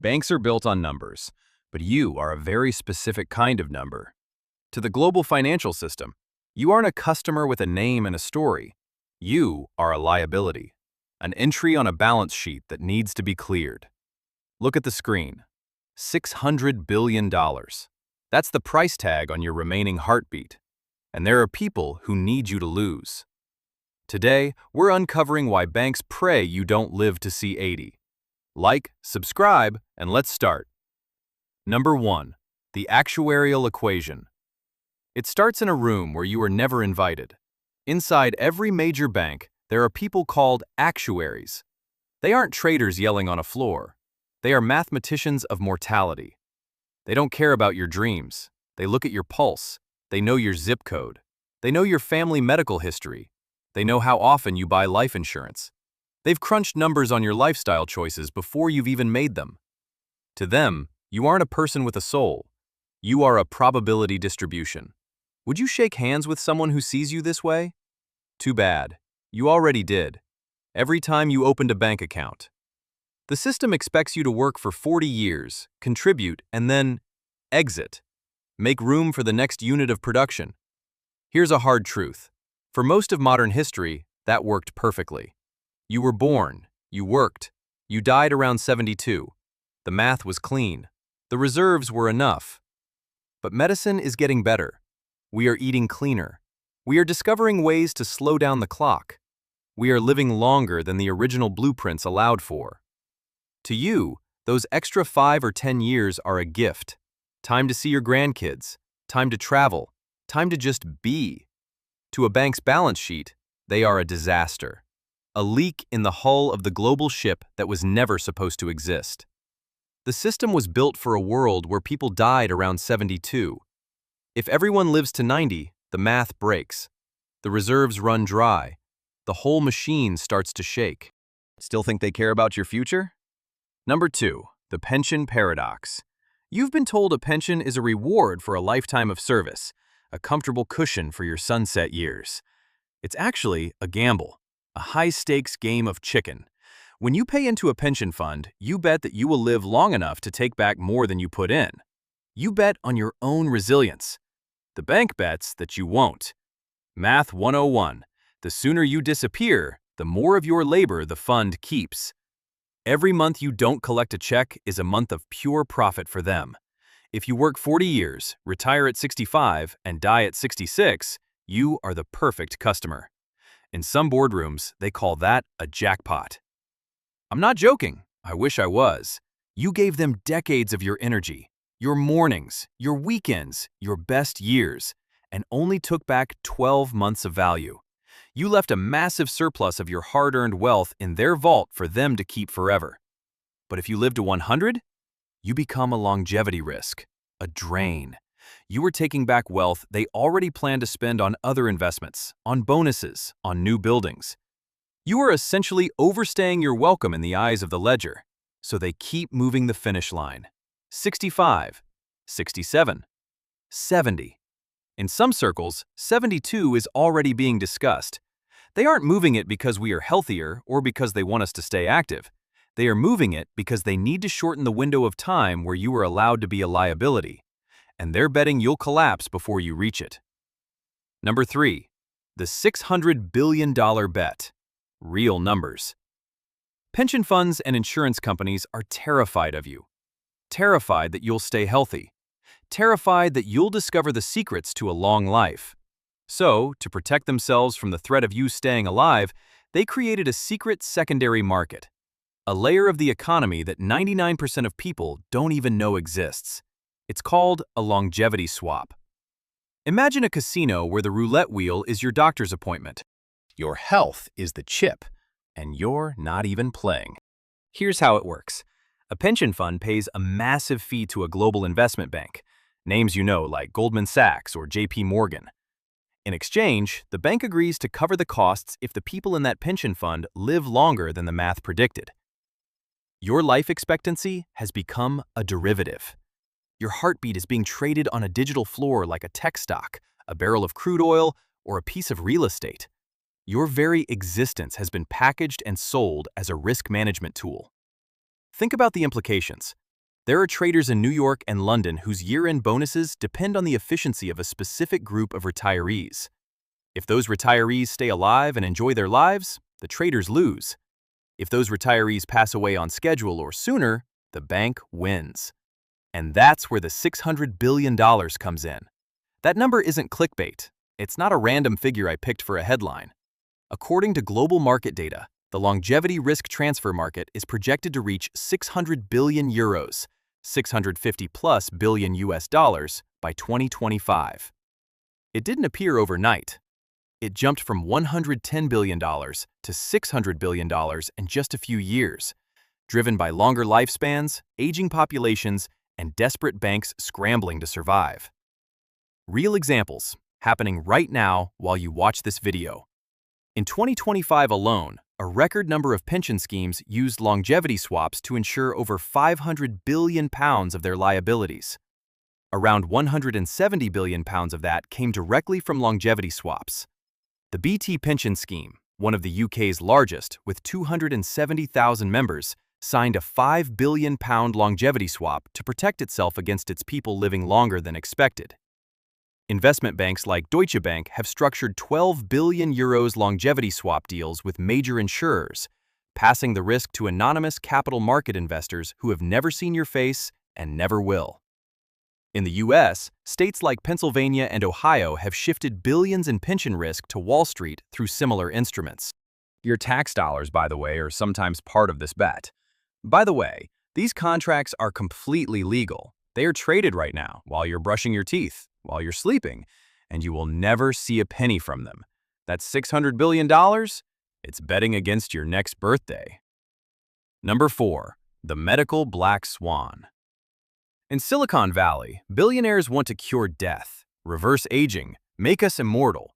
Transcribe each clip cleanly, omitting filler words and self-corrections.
Banks are built on numbers, but you are a very specific kind of number. To the global financial system, you aren't a customer with a name and a story. You are a liability, an entry on a balance sheet that needs to be cleared. Look at the screen. $600 billion. That's the price tag on your remaining heartbeat. And there are people who need you to lose. Today, we're uncovering why banks pray you don't live to see 80. Like, subscribe, and let's start. Number 1. The actuarial equation. It starts in a room where you are never invited. Inside every major bank, there are people called actuaries. They aren't traders yelling on a floor. They are mathematicians of mortality. They don't care about your dreams. They look at your pulse. They know your zip code. They know your family medical history. They know how often you buy life insurance. They've crunched numbers on your lifestyle choices before you've even made them. To them, you aren't a person with a soul. You are a probability distribution. Would you shake hands with someone who sees you this way? Too bad. You already did. Every time you opened a bank account. The system expects you to work for 40 years, contribute, and then exit. Make room for the next unit of production. Here's a hard truth. For most of modern history, that worked perfectly. You were born, you worked, you died around 72. The math was clean. The reserves were enough. But medicine is getting better. We are eating cleaner. We are discovering ways to slow down the clock. We are living longer than the original blueprints allowed for. To you, those extra 5 or 10 years are a gift. Time to see your grandkids, time to travel, time to just be. To a bank's balance sheet, they are a disaster. A leak in the hull of the global ship that was never supposed to exist. The system was built for a world where people died around 72. If everyone lives to 90, the math breaks. The reserves run dry. The whole machine starts to shake. Still think they care about your future? Number 2, the pension paradox. You've been told a pension is a reward for a lifetime of service, a comfortable cushion for your sunset years. It's actually a gamble. A high-stakes game of chicken. When you pay into a pension fund, you bet that you will live long enough to take back more than you put in. You bet on your own resilience. The bank bets that you won't. Math 101. The sooner you disappear, the more of your labor the fund keeps. Every month you don't collect a check is a month of pure profit for them. If you work 40 years, retire at 65, and die at 66, you are the perfect customer. In some boardrooms, they call that a jackpot. I'm not joking. I wish I was. You gave them decades of your energy, your mornings, your weekends, your best years, and only took back 12 months of value. You left a massive surplus of your hard-earned wealth in their vault for them to keep forever. But if you live to 100, you become a longevity risk, a drain. You were taking back wealth they already planned to spend on other investments, on bonuses, on new buildings. You are essentially overstaying your welcome in the eyes of the ledger, so they keep moving the finish line. 65, 67, 70. In some circles, 72 is already being discussed. They aren't moving it because we are healthier or because they want us to stay active. They are moving it because they need to shorten the window of time where you are allowed to be a liability. And they're betting you'll collapse before you reach it. Number 3, the $600 billion bet. Real numbers. Pension funds and insurance companies are terrified of you. Terrified that you'll stay healthy. Terrified that you'll discover the secrets to a long life. So, to protect themselves from the threat of you staying alive, they created a secret secondary market. A layer of the economy that 99% of people don't even know exists. It's called a longevity swap. Imagine a casino where the roulette wheel is your doctor's appointment. Your health is the chip, and you're not even playing. Here's how it works. A pension fund pays a massive fee to a global investment bank, names you know like Goldman Sachs or JP Morgan. In exchange, the bank agrees to cover the costs if the people in that pension fund live longer than the math predicted. Your life expectancy has become a derivative. Your heartbeat is being traded on a digital floor like a tech stock, a barrel of crude oil, or a piece of real estate. Your very existence has been packaged and sold as a risk management tool. Think about the implications. There are traders in New York and London whose year-end bonuses depend on the efficiency of a specific group of retirees. If those retirees stay alive and enjoy their lives, the traders lose. If those retirees pass away on schedule or sooner, the bank wins. And that's where the $600 billion comes in. That number isn't clickbait. It's not a random figure I picked for a headline. According to global market data, the longevity risk transfer market is projected to reach 600 billion euros, 650 plus billion US dollars by 2025. It didn't appear overnight. It jumped from $110 billion to $600 billion in just a few years, driven by longer lifespans, aging populations, and desperate banks scrambling to survive. Real examples happening right now while you watch this video. In 2025 alone, a record number of pension schemes used longevity swaps to insure over £500 billion of their liabilities. Around £170 billion of that came directly from longevity swaps. The BT Pension Scheme, one of the UK's largest, with 270,000 members, signed a £5 billion longevity swap to protect itself against its people living longer than expected. Investment banks like Deutsche Bank have structured €12 billion longevity swap deals with major insurers, passing the risk to anonymous capital market investors who have never seen your face and never will. In the US, states like Pennsylvania and Ohio have shifted billions in pension risk to Wall Street through similar instruments. Your tax dollars, by the way, are sometimes part of this bet. By the way, these contracts are completely legal. They are traded right now while you're brushing your teeth, while you're sleeping, and you will never see a penny from them. That's $600 billion? It's betting against your next birthday. Number 4. The medical Black Swan. In Silicon Valley, billionaires want to cure death, reverse aging, make us immortal.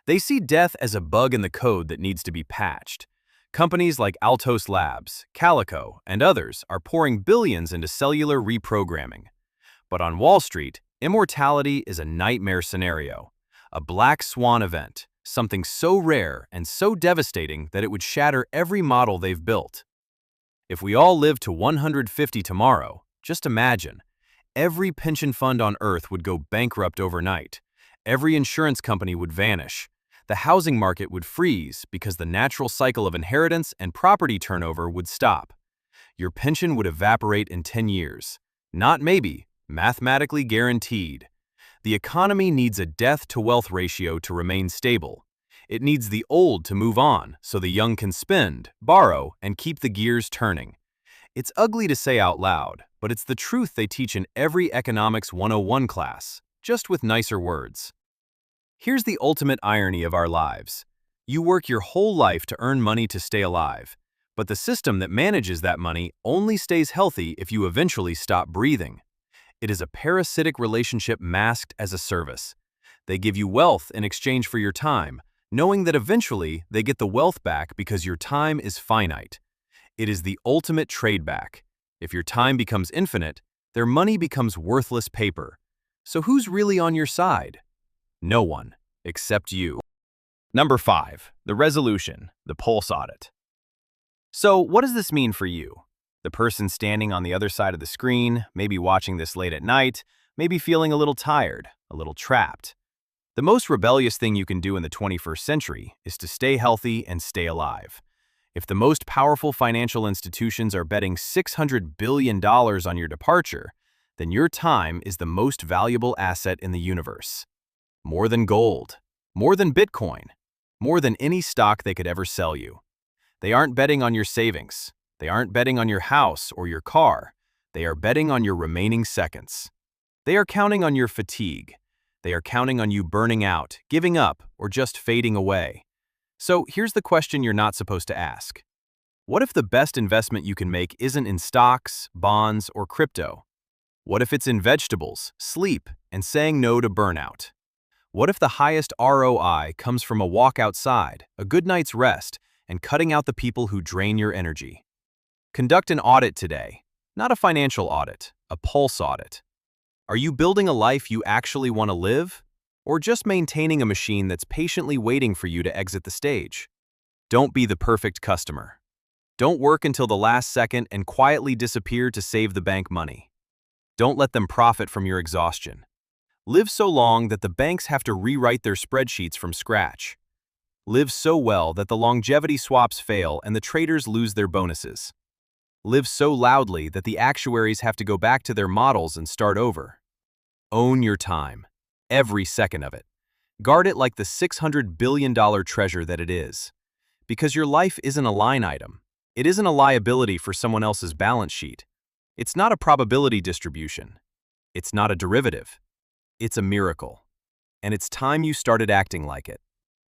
They see death as a bug in the code that needs to be patched. Companies like Altos Labs, Calico, and others are pouring billions into cellular reprogramming. But on Wall Street, immortality is a nightmare scenario, a black swan event, something so rare and so devastating that it would shatter every model they've built. If we all live to 150 tomorrow, just imagine, every pension fund on Earth would go bankrupt overnight. Every insurance company would vanish. The housing market would freeze because the natural cycle of inheritance and property turnover would stop. Your pension would evaporate in 10 years. Not maybe, mathematically guaranteed. The economy needs a death-to-wealth ratio to remain stable. It needs the old to move on so the young can spend, borrow, and keep the gears turning. It's ugly to say out loud, but it's the truth they teach in every Economics 101 class, just with nicer words. Here's the ultimate irony of our lives. You work your whole life to earn money to stay alive, but the system that manages that money only stays healthy if you eventually stop breathing. It is a parasitic relationship masked as a service. They give you wealth in exchange for your time, knowing that eventually they get the wealth back because your time is finite. It is the ultimate trade back. If your time becomes infinite, their money becomes worthless paper. So who's really on your side? No one, except you. Number 5. The resolution, the pulse audit. So what does this mean for you? The person standing on the other side of the screen, maybe watching this late at night, maybe feeling a little tired, a little trapped. The most rebellious thing you can do in the 21st century is to stay healthy and stay alive. If the most powerful financial institutions are betting $600 billion on your departure, then your time is the most valuable asset in the universe. More than gold, more than Bitcoin, more than any stock they could ever sell you. They aren't betting on your savings. They aren't betting on your house or your car. They are betting on your remaining seconds. They are counting on your fatigue. They are counting on you burning out, giving up, or just fading away. So here's the question you're not supposed to ask. What if the best investment you can make isn't in stocks, bonds, or crypto? What if it's in vegetables, sleep, and saying no to burnout? What if the highest ROI comes from a walk outside, a good night's rest, and cutting out the people who drain your energy? Conduct an audit today. Not a financial audit, a pulse audit. Are you building a life you actually want to live? Or just maintaining a machine that's patiently waiting for you to exit the stage? Don't be the perfect customer. Don't work until the last second and quietly disappear to save the bank money. Don't let them profit from your exhaustion. Live so long that the banks have to rewrite their spreadsheets from scratch. Live so well that the longevity swaps fail and the traders lose their bonuses. Live so loudly that the actuaries have to go back to their models and start over. Own your time, every second of it. Guard it like the $600 billion treasure that it is. Because your life isn't a line item. It isn't a liability for someone else's balance sheet. It's not a probability distribution. It's not a derivative. It's a miracle. And it's time you started acting like it.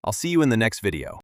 I'll see you in the next video.